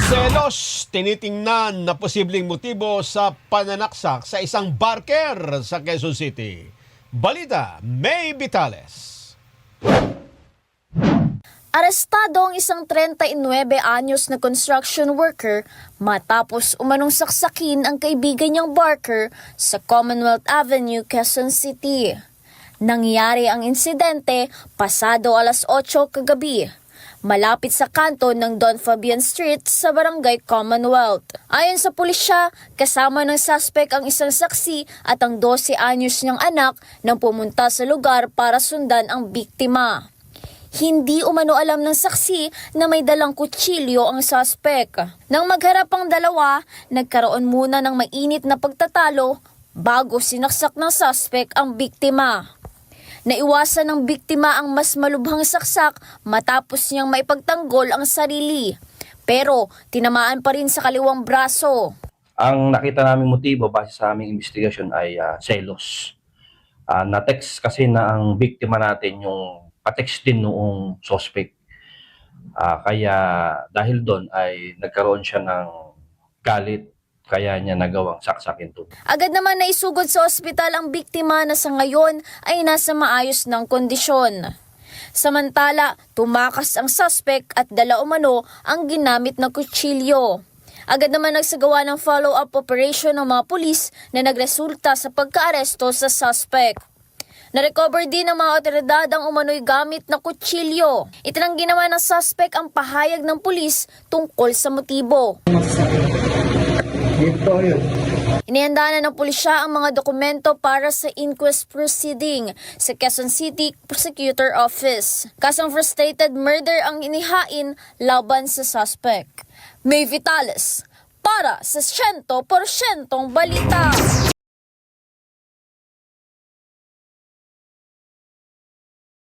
Selos, tinitingnan na posibleng motibo sa pananaksak sa isang barker sa Quezon City. Balita, May Vitales. Arestado ang isang 39 anyos na construction worker matapos umanong saksakin ang kaibigan niyang barker sa Commonwealth Avenue, Quezon City. Nangyari ang insidente pasado alas 8 kagabi, malapit sa kanto ng Don Fabian Street sa Barangay Commonwealth. Ayon sa pulisya, kasama ng suspect ang isang saksi at ang 12 anyos niyang anak nang pumunta sa lugar para sundan ang biktima. Hindi umano alam ng saksi na may dalang kutsilyo ang suspect. Nang magharap ang dalawa, nagkaroon muna ng mainit na pagtatalo bago sinaksak ng suspect ang biktima. Naiwasan ng biktima ang mas malubhang saksak matapos niyang maipagtanggol ang sarili. Pero tinamaan pa rin sa kaliwang braso. Ang nakita naming motibo base sa aming investigasyon ay selos. Na-text kasi na ang biktima natin yung pa-text din noong suspect. Kaya dahil doon ay nagkaroon siya ng galit, kaya niya nagawang saksakin to. Agad naman naisugod sa ospital ang biktima na sa ngayon ay nasa maayos ng kondisyon. Samantala, tumakas ang suspect at dala umano ang ginamit na kutsilyo. Agad naman nagsagawa ng follow-up operation ng mga pulis na nagresulta sa pagkaaresto sa suspect. Narecover din ng mga otoridad ang umano'y gamit na kutsilyo. Itinanggi naman ng suspect ang pahayag ng pulis tungkol sa motibo. Inihanda na ng pulisya ang mga dokumento para sa inquest proceeding sa Quezon City Prosecutor Office. Kasong frustrated murder ang inihain laban sa suspect. May Vitales para sa 100% balita.